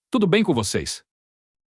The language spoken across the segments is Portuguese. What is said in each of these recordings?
Tudo bem com vocês?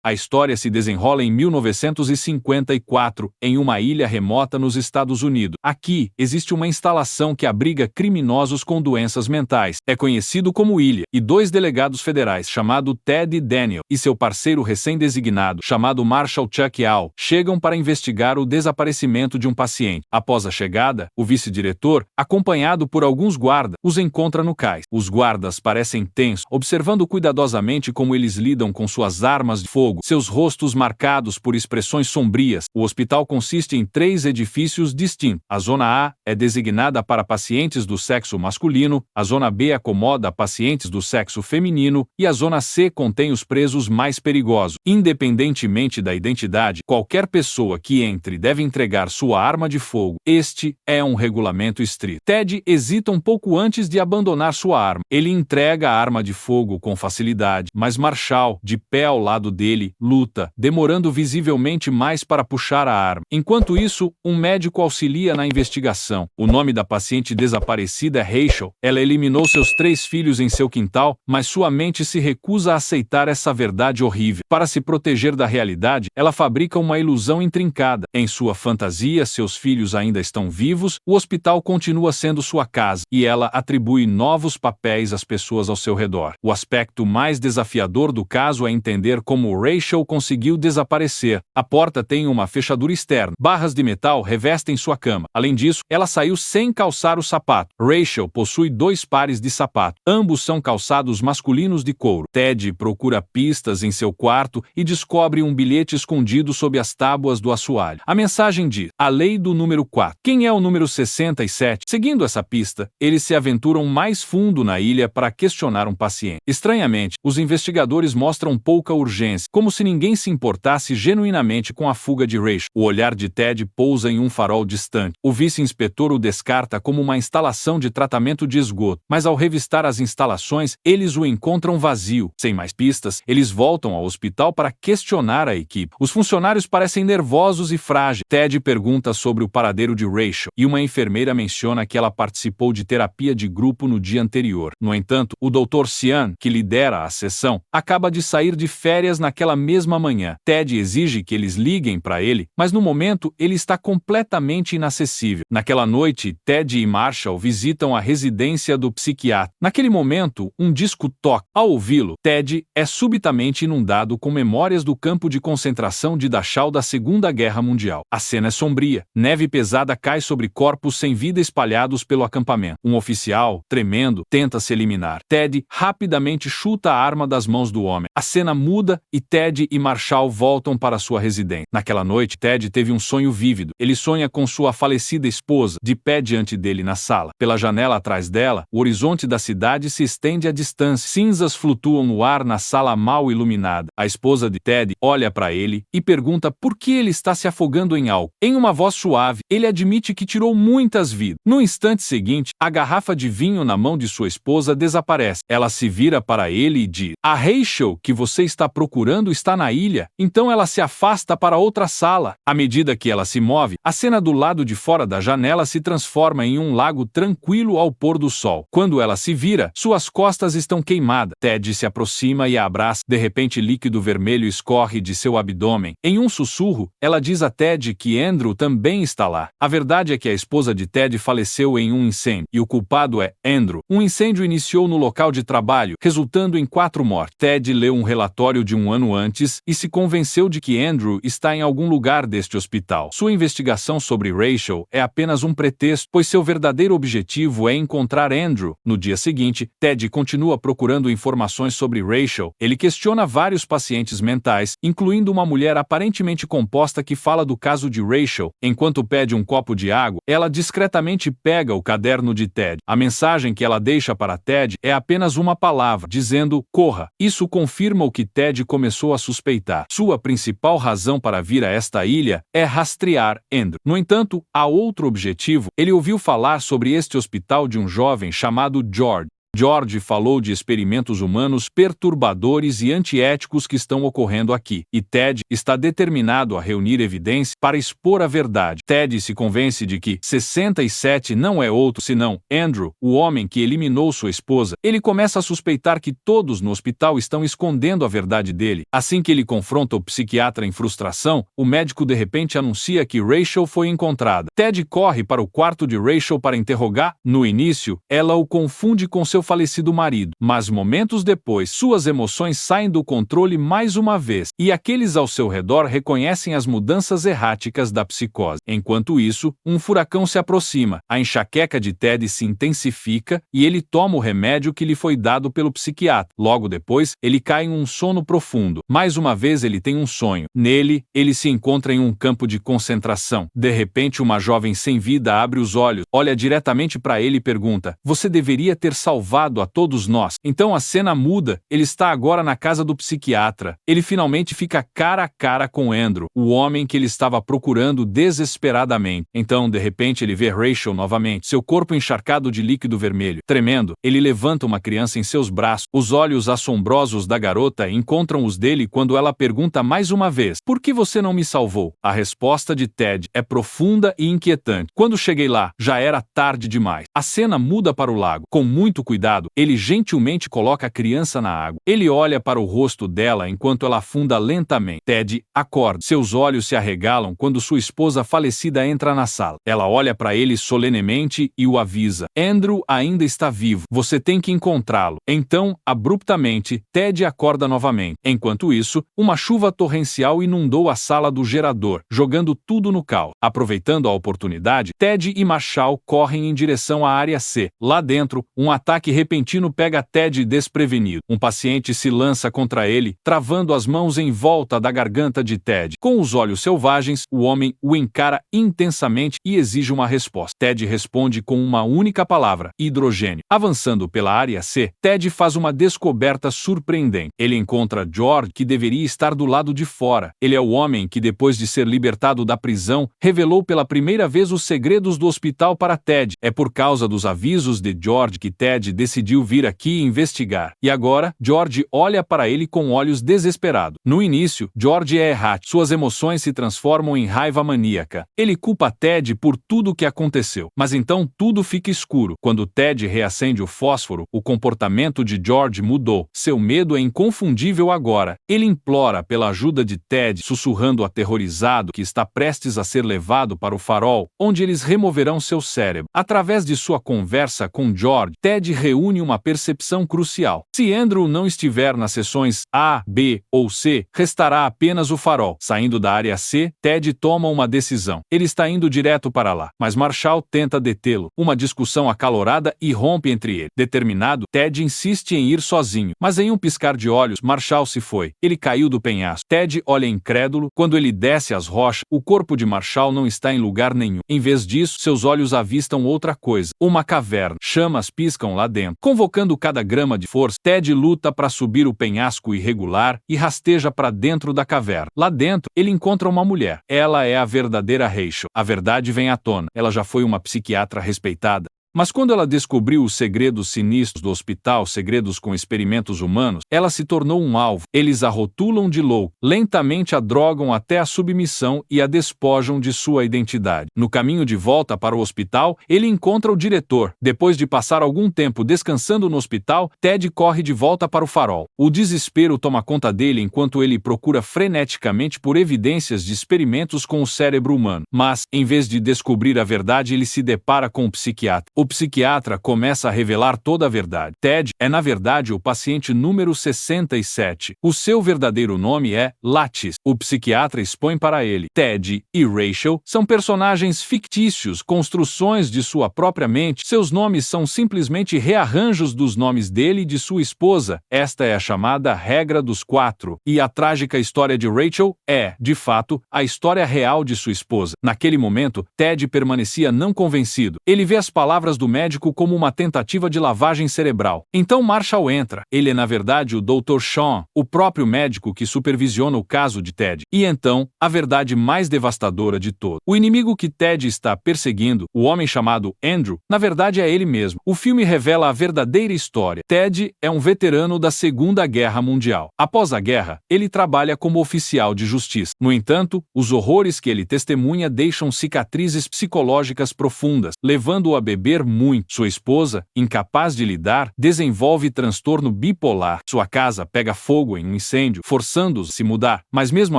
A história se desenrola em 1954, em uma ilha remota nos Estados Unidos. Aqui, existe uma instalação que abriga criminosos com doenças mentais. É conhecido como Ilha, e dois delegados federais, chamado Ted Daniel, e seu parceiro recém-designado, chamado Marshall Chuck All, chegam para investigar o desaparecimento de um paciente. Após a chegada, o vice-diretor, acompanhado por alguns guardas, os encontra no cais. Os guardas parecem tensos, observando cuidadosamente como eles lidam com suas armas de fogo, seus rostos marcados por expressões sombrias. O hospital consiste em 3 edifícios distintos. A Zona A é designada para pacientes do sexo masculino, a Zona B acomoda pacientes do sexo feminino e a Zona C contém os presos mais perigosos. Independentemente da identidade, qualquer pessoa que entre deve entregar sua arma de fogo. Este é um regulamento estrito. Ted hesita um pouco antes de abandonar sua arma. Ele entrega a arma de fogo com facilidade, mas Marshall, de pé ao lado dele, luta, demorando visivelmente mais para puxar a arma. Enquanto isso, um médico auxilia na investigação. O nome da paciente desaparecida é Rachel. Ela eliminou seus 3 filhos em seu quintal, mas sua mente se recusa a aceitar essa verdade horrível. Para se proteger da realidade, ela fabrica uma ilusão intrincada. Em sua fantasia, seus filhos ainda estão vivos, o hospital continua sendo sua casa, e ela atribui novos papéis às pessoas ao seu redor. O aspecto mais desafiador do caso é entender como Rachel conseguiu desaparecer. A porta tem uma fechadura externa. Barras de metal revestem sua cama. Além disso, ela saiu sem calçar o sapato. Rachel possui 2 pares de sapato. Ambos são calçados masculinos de couro. Ted procura pistas em seu quarto e descobre um bilhete escondido sob as tábuas do assoalho. A mensagem diz: a lei do número 4. Quem é o número 67? Seguindo essa pista, eles se aventuram mais fundo na ilha para questionar um paciente. Estranhamente, os investigadores mostram pouca urgência, como se ninguém se importasse genuinamente com a fuga de Rachel. O olhar de Ted pousa em um farol distante. O vice-inspetor o descarta como uma instalação de tratamento de esgoto, mas ao revistar as instalações, eles o encontram vazio. Sem mais pistas, eles voltam ao hospital para questionar a equipe. Os funcionários parecem nervosos e frágeis. Ted pergunta sobre o paradeiro de Rachel, e uma enfermeira menciona que ela participou de terapia de grupo no dia anterior. No entanto, o Dr. Cian, que lidera a sessão, acaba de sair de férias naquela mesma manhã. Ted exige que eles liguem para ele, mas no momento ele está completamente inacessível. Naquela noite, Ted e Marshall visitam a residência do psiquiatra. Naquele momento, um disco toca. Ao ouvi-lo, Ted é subitamente inundado com memórias do campo de concentração de Dachau da Segunda Guerra Mundial. A cena é sombria. Neve pesada cai sobre corpos sem vida espalhados pelo acampamento. Um oficial, tremendo, tenta se eliminar. Ted rapidamente chuta a arma das mãos do homem. A cena muda e Ted e Marshall voltam para sua residência. Naquela noite, Ted teve um sonho vívido. Ele sonha com sua falecida esposa, de pé diante dele na sala. Pela janela atrás dela, o horizonte da cidade se estende à distância. Cinzas flutuam no ar na sala mal iluminada. A esposa de Ted olha para ele e pergunta por que ele está se afogando em álcool. Em uma voz suave, ele admite que tirou muitas vidas. No instante seguinte, a garrafa de vinho na mão de sua esposa desaparece. Ela se vira para ele e diz: a Rachel que você está procurando está na ilha. Então ela se afasta para outra sala. À medida que ela se move, a cena do lado de fora da janela se transforma em um lago tranquilo ao pôr do sol. Quando ela se vira, suas costas estão queimadas. Ted se aproxima e a abraça. De repente, líquido vermelho escorre de seu abdômen. Em um sussurro, ela diz a Ted que Andrew também está lá. A verdade é que a esposa de Ted faleceu em um incêndio, e o culpado é Andrew. Um incêndio iniciou no local de trabalho, resultando em 4 mortes. Ted leu um relatório de um ano antes e se convenceu de que Andrew está em algum lugar deste hospital. Sua investigação sobre Rachel é apenas um pretexto, pois seu verdadeiro objetivo é encontrar Andrew. No dia seguinte, Ted continua procurando informações sobre Rachel. Ele questiona vários pacientes mentais, incluindo uma mulher aparentemente composta que fala do caso de Rachel. Enquanto pede um copo de água, ela discretamente pega o caderno de Ted. A mensagem que ela deixa para Ted é apenas uma palavra, dizendo: corra. Isso confirma o que Ted começou a suspeitar. Sua principal razão para vir a esta ilha é rastrear Andrew. No entanto, há outro objetivo. Ele ouviu falar sobre este hospital de um jovem chamado George. George falou de experimentos humanos perturbadores e antiéticos que estão ocorrendo aqui, e Ted está determinado a reunir evidência para expor a verdade. Ted se convence de que 67 não é outro senão Andrew, o homem que eliminou sua esposa. Ele começa a suspeitar que todos no hospital estão escondendo a verdade dele. Assim que ele confronta o psiquiatra em frustração, o médico de repente anuncia que Rachel foi encontrada. Ted corre para o quarto de Rachel para interrogar. No início, ela o confunde com seu falecido marido, mas momentos depois, suas emoções saem do controle mais uma vez, e aqueles ao seu redor reconhecem as mudanças erráticas da psicose. Enquanto isso, um furacão se aproxima, a enxaqueca de Ted se intensifica e ele toma o remédio que lhe foi dado pelo psiquiatra. Logo depois, ele cai em um sono profundo. Mais uma vez ele tem um sonho. Nele, ele se encontra em um campo de concentração. De repente, uma jovem sem vida abre os olhos, olha diretamente para ele e pergunta: "Você deveria ter salvado a todos nós." Então a cena muda, ele está agora na casa do psiquiatra. Ele finalmente fica cara a cara com Andrew, o homem que ele estava procurando desesperadamente. Então, de repente, ele vê Rachel novamente, seu corpo encharcado de líquido vermelho. Tremendo, ele levanta uma criança em seus braços. Os olhos assombrosos da garota encontram os dele quando ela pergunta mais uma vez: "Por que você não me salvou?" A resposta de Ted é profunda e inquietante. "Quando cheguei lá, já era tarde demais." A cena muda para o lago. Com muito cuidado, ele gentilmente coloca a criança na água. Ele olha para o rosto dela enquanto ela afunda lentamente. Ted acorda. Seus olhos se arregalam quando sua esposa falecida entra na sala. Ela olha para ele solenemente e o avisa: "Andrew ainda está vivo. Você tem que encontrá-lo." Então, abruptamente, Ted acorda novamente. Enquanto isso, uma chuva torrencial inundou a sala do gerador, jogando tudo no caos. Aproveitando a oportunidade, Ted e Marshall correm em direção à área C. Lá dentro, um ataque repentino pega Ted desprevenido. Um paciente se lança contra ele, travando as mãos em volta da garganta de Ted. Com os olhos selvagens, o homem o encara intensamente e exige uma resposta. Ted responde com uma única palavra: hidrogênio. Avançando pela área C, Ted faz uma descoberta surpreendente. Ele encontra George, que deveria estar do lado de fora. Ele é o homem que, depois de ser libertado da prisão, revelou pela primeira vez os segredos do hospital para Ted. É por causa dos avisos de George que Ted decidiu vir aqui investigar. E agora, George olha para ele com olhos desesperados. No início, George é errático. Suas emoções se transformam em raiva maníaca. Ele culpa Ted por tudo o que aconteceu. Mas então tudo fica escuro. Quando Ted reacende o fósforo, o comportamento de George mudou. Seu medo é inconfundível agora. Ele implora pela ajuda de Ted, sussurrando aterrorizado que está prestes a ser levado para o farol, onde eles removerão seu cérebro. Através de sua conversa com George, Ted reúne uma percepção crucial. Se Andrew não estiver nas seções A, B ou C, restará apenas o farol. Saindo da área C, Ted toma uma decisão. Ele está indo direto para lá, mas Marshall tenta detê-lo. Uma discussão acalorada irrompe entre eles. Determinado, Ted insiste em ir sozinho, mas em um piscar de olhos, Marshall se foi. Ele caiu do penhasco. Ted olha incrédulo. Quando ele desce as rochas, o corpo de Marshall não está em lugar nenhum. Em vez disso, seus olhos avistam outra coisa: uma caverna. Chamas piscam lá dentro. Convocando cada grama de força, Ted luta para subir o penhasco irregular e rasteja para dentro da caverna. Lá dentro, ele encontra uma mulher. Ela é a verdadeira Rachel. A verdade vem à tona. Ela já foi uma psiquiatra respeitada. Mas quando ela descobriu os segredos sinistros do hospital, segredos com experimentos humanos, ela se tornou um alvo. Eles a rotulam de louco, lentamente a drogam até a submissão e a despojam de sua identidade. No caminho de volta para o hospital, ele encontra o diretor. Depois de passar algum tempo descansando no hospital, Ted corre de volta para o farol. O desespero toma conta dele enquanto ele procura freneticamente por evidências de experimentos com o cérebro humano. Mas, em vez de descobrir a verdade, ele se depara com o psiquiatra. O psiquiatra começa a revelar toda a verdade. Ted é, na verdade, o paciente número 67. O seu verdadeiro nome é Lattice. O psiquiatra expõe para ele: Ted e Rachel são personagens fictícios, construções de sua própria mente. Seus nomes são simplesmente rearranjos dos nomes dele e de sua esposa. Esta é a chamada regra dos 4. E a trágica história de Rachel é, de fato, a história real de sua esposa. Naquele momento, Ted permanecia não convencido. Ele vê as palavras do médico como uma tentativa de lavagem cerebral. Então Marshall entra. Ele é na verdade o Dr. Sean, o próprio médico que supervisiona o caso de Ted. E então, a verdade mais devastadora de todo. O inimigo que Ted está perseguindo, o homem chamado Andrew, na verdade é ele mesmo. O filme revela a verdadeira história. Ted é um veterano da Segunda Guerra Mundial. Após a guerra, ele trabalha como oficial de justiça. No entanto, os horrores que ele testemunha deixam cicatrizes psicológicas profundas, levando-o a beber muito. Sua esposa, incapaz de lidar, desenvolve transtorno bipolar. Sua casa pega fogo em um incêndio, forçando-os a se mudar. Mas mesmo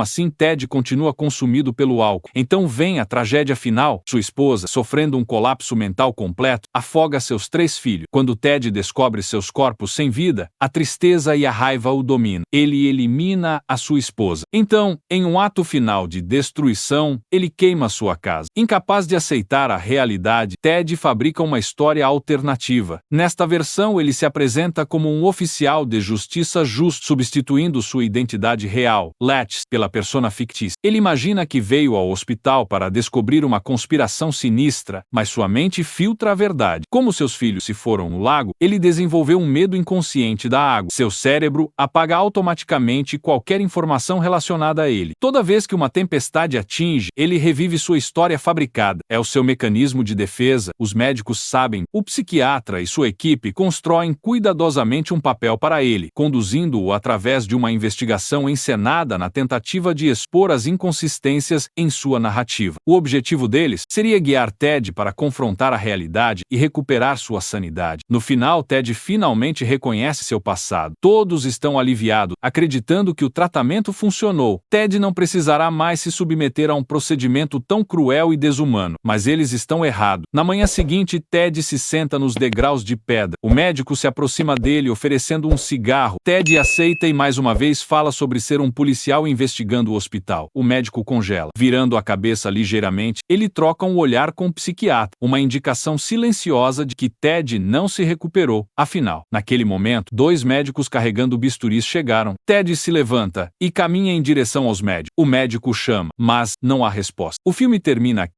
assim, Ted continua consumido pelo álcool. Então vem a tragédia final. Sua esposa, sofrendo um colapso mental completo, afoga seus 3 filhos. Quando Ted descobre seus corpos sem vida, a tristeza e a raiva o dominam. Ele elimina a sua esposa. Então, em um ato final de destruição, ele queima sua casa. Incapaz de aceitar a realidade, Ted fabrica uma história alternativa. Nesta versão, ele se apresenta como um oficial de justiça justo, substituindo sua identidade real, Latch, pela persona fictícia. Ele imagina que veio ao hospital para descobrir uma conspiração sinistra, mas sua mente filtra a verdade. Como seus filhos se foram no lago, ele desenvolveu um medo inconsciente da água. Seu cérebro apaga automaticamente qualquer informação relacionada a ele. Toda vez que uma tempestade atinge, ele revive sua história fabricada. É o seu mecanismo de defesa. Os médicos sabem. O psiquiatra e sua equipe constroem cuidadosamente um papel para ele, conduzindo-o através de uma investigação encenada na tentativa de expor as inconsistências em sua narrativa. O objetivo deles seria guiar Ted para confrontar a realidade e recuperar sua sanidade. No final, Ted finalmente reconhece seu passado. Todos estão aliviados, acreditando que o tratamento funcionou. Ted não precisará mais se submeter a um procedimento tão cruel e desumano. Mas eles estão errados. Na manhã seguinte, Ted se senta nos degraus de pedra. O médico se aproxima dele oferecendo um cigarro. Ted aceita e mais uma vez fala sobre ser um policial investigando o hospital. O médico congela. Virando a cabeça ligeiramente, ele troca um olhar com o psiquiatra, uma indicação silenciosa de que Ted não se recuperou. Afinal, naquele momento, 2 médicos carregando bisturis chegaram. Ted se levanta e caminha em direção aos médicos. O médico chama, mas não há resposta. O filme termina